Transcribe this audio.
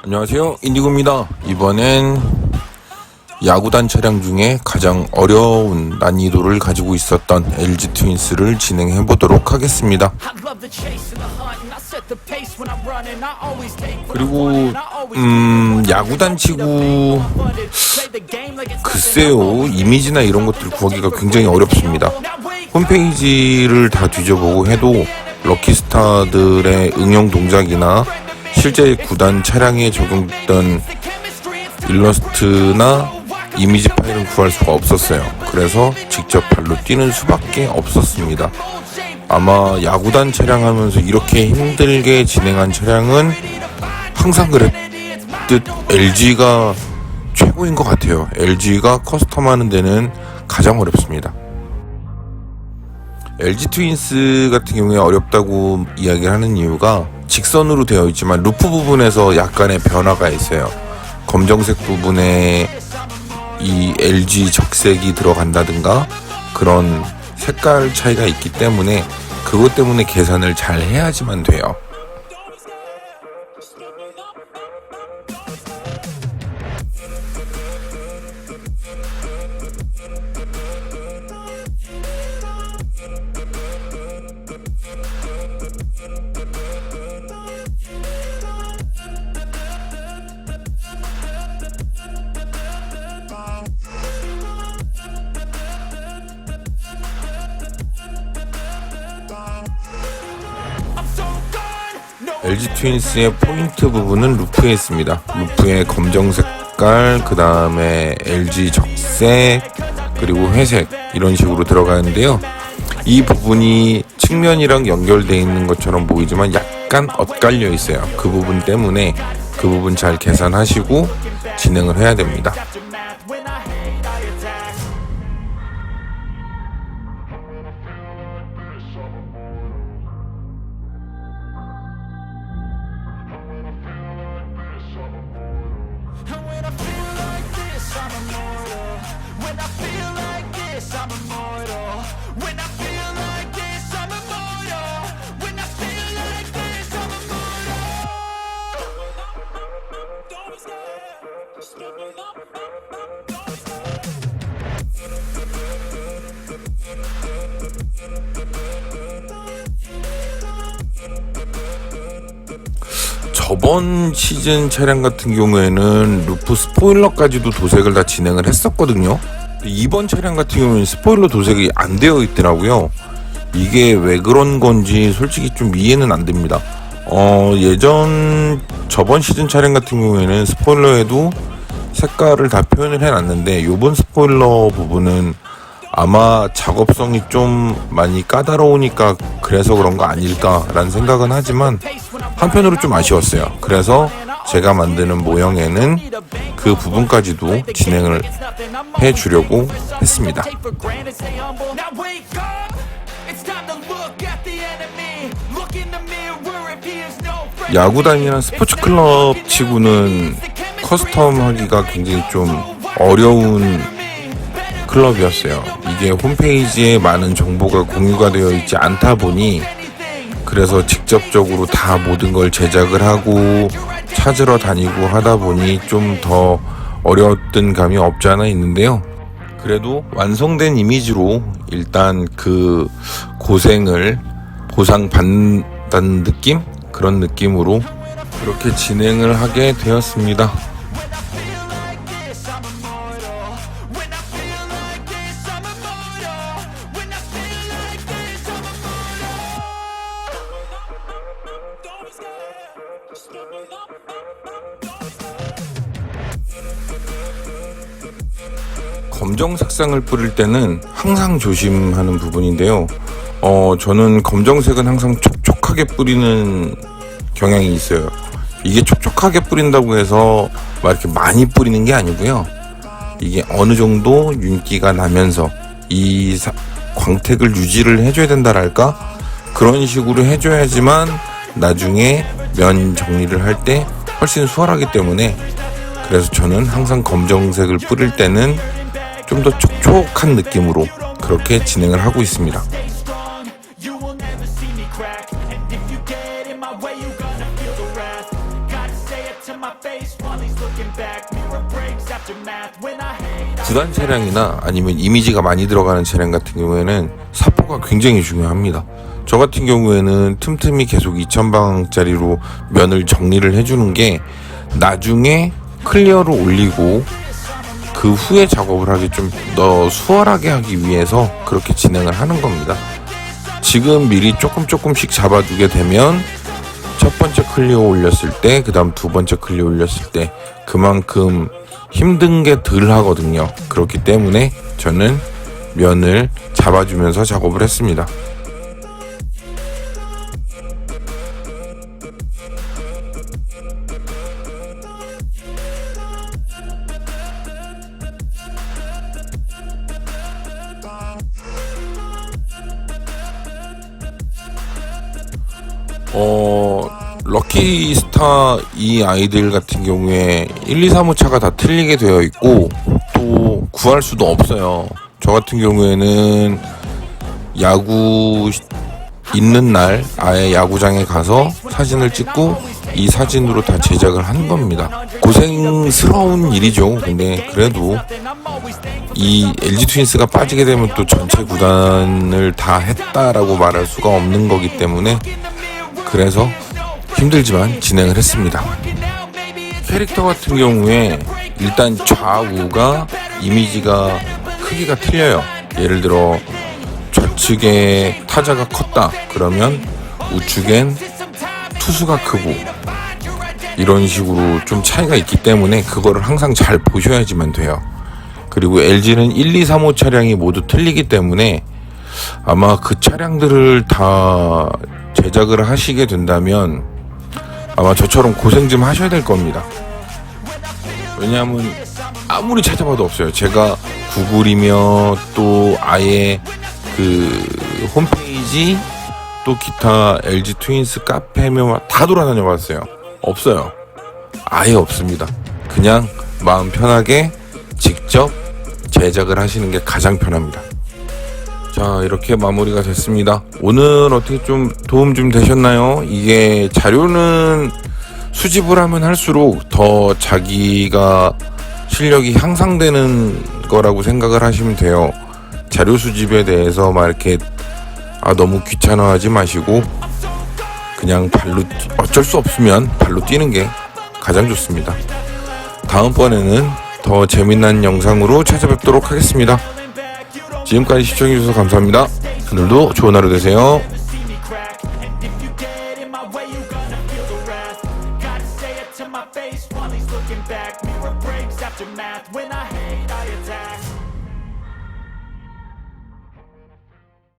안녕하세요, 인디고입니다. 이번엔 야구단 차량 중에 가장 어려운 난이도를 가지고 있었던 LG 트윈스를 진행해 보도록 하겠습니다. 그리고 야구단 치고 글쎄요, 이미지나 이런 것들 구하기가 굉장히 어렵습니다. 홈페이지를 다 뒤져보고 해도 럭키스타들의 응용 동작이나 실제 구단 차량에 적용된 일러스트나 이미지 파일은 구할 수가 없었어요. 그래서 직접 발로 뛰는 수밖에 없었습니다. 아마 야구단 차량 하면서 이렇게 힘들게 진행한 차량은 항상 그랬듯 LG가 최고인 것 같아요. LG가 커스텀하는 데는 가장 어렵습니다. LG 트윈스 같은 경우에 어렵다고 이야기하는 이유가 직선으로 되어 있지만 루프 부분에서 약간의 변화가 있어요. 검정색 부분에 이 LG 적색이 들어간다든가 그런 색깔 차이가 있기 때문에 그것 때문에 계산을 잘 해야지만 돼요. LG 트윈스의 포인트 부분은 루프에 있습니다. 루프에 검정 색깔, 그 다음에 LG 적색, 그리고 회색 이런 식으로 들어가는데요. 이 부분이 측면이랑 연결되어 있는 것처럼 보이지만 약간 엇갈려 있어요. 그 부분 때문에 그 부분 잘 계산하시고 진행을 해야 됩니다. 저번 시즌 차량 같은 경우에는 루프 스포일러까지도 도색을 다 진행을 했었거든요. 이번 차량 같은 경우에는 스포일러 도색이 안 되어 있더라고요. 이게 왜 그런 건지 솔직히 좀 이해는 안 됩니다. 저번 시즌 차량 같은 경우에는 스포일러에도 색깔을 다 표현을 해놨는데 요번 스포일러 부분은 아마 작업성이 좀 많이 까다로우니까 그래서 그런 거 아닐까라는 생각은 하지만 한편으로 좀 아쉬웠어요. 그래서 제가 만드는 모형에는 그 부분까지도 진행을 해주려고 했습니다. 야구단이나 스포츠클럽 치고는 커스텀 하기가 굉장히 좀 어려운 클럽이었어요. 이게 홈페이지에 많은 정보가 공유가 되어 있지 않다 보니 그래서 직접적으로 다 모든 걸 제작을 하고 찾으러 다니고 하다 보니 좀 더 어려웠던 감이 없지 않아 있는데요. 그래도 완성된 이미지로 일단 그 고생을 보상받는 느낌? 그런 느낌으로 그렇게 진행을 하게 되었습니다. 검정 색상을 뿌릴 때는 항상 조심하는 부분인데요. 저는 검정색은 항상 촉촉하게 뿌리는 경향이 있어요. 이게 촉촉하게 뿌린다고 해서 막 이렇게 많이 뿌리는 게 아니고요. 이게 어느 정도 윤기가 나면서 이 광택을 유지를 해줘야 된다랄까? 그런 식으로 해줘야지만 나중에 면 정리를 할 때 훨씬 수월하기 때문에 그래서 저는 항상 검정색을 뿌릴 때는 좀 더 촉촉한 느낌으로 그렇게 진행을 하고 있습니다. 구단 차량이나 아니면 이미지가 많이 들어가는 차량 같은 경우에는 사포가 굉장히 중요합니다. 저 같은 경우에는 틈틈이 계속 2000방짜리로 면을 정리를 해주는 게 나중에 클리어를 올리고 그 후에 작업을 하기 좀 더 수월하게 하기 위해서 그렇게 진행을 하는 겁니다. 지금 미리 조금씩 잡아두게 되면 첫 번째 클리어 올렸을 때, 그 다음 두 번째 클리어 올렸을 때 그만큼 힘든 게 덜 하거든요. 그렇기 때문에 저는 면을 잡아주면서 작업을 했습니다. 럭키스타 이 아이들 같은 경우에 1, 2, 3호 차가 다 틀리게 되어 있고 또 구할 수도 없어요. 저 같은 경우에는 야구 있는 날 아예 야구장에 가서 사진을 찍고 이 사진으로 다 제작을 한 겁니다. 고생스러운 일이죠. 근데 그래도 이 LG 트윈스가 빠지게 되면 또 전체 구단을 다 했다라고 말할 수가 없는 거기 때문에 그래서 힘들지만 진행을 했습니다. 캐릭터 같은 경우에 일단 좌우가 이미지가 크기가 틀려요. 예를 들어 좌측에 타자가 컸다 그러면 우측엔 투수가 크고 이런 식으로 좀 차이가 있기 때문에 그거를 항상 잘 보셔야지만 돼요. 그리고 LG는 1, 2, 3호 차량이 모두 틀리기 때문에 아마 그 차량들을 다 제작을 하시게 된다면 아마 저처럼 고생 좀 하셔야 될 겁니다. 왜냐하면 아무리 찾아봐도 없어요. 제가 구글이며 또 아예 그 홈페이지 또 기타 LG 트윈스 카페며 다 돌아다녀 봤어요. 없어요. 아예 없습니다. 그냥 마음 편하게 직접 제작을 하시는 게 가장 편합니다. 자, 이렇게 마무리가 됐습니다. 오늘 어떻게 좀 도움 좀 되셨나요? 이게 자료는 수집을 하면 할수록 더 자기가 실력이 향상되는 거라고 생각을 하시면 돼요. 자료 수집에 대해서 막 이렇게 너무 귀찮아하지 마시고 그냥 발로 어쩔 수 없으면 발로 뛰는 게 가장 좋습니다. 다음번에는 더 재미난 영상으로 찾아뵙도록 하겠습니다. 지금까지 시청해주셔서 감사합니다. 오늘도 좋은 하루 되세요. After math, when I hate, I attack.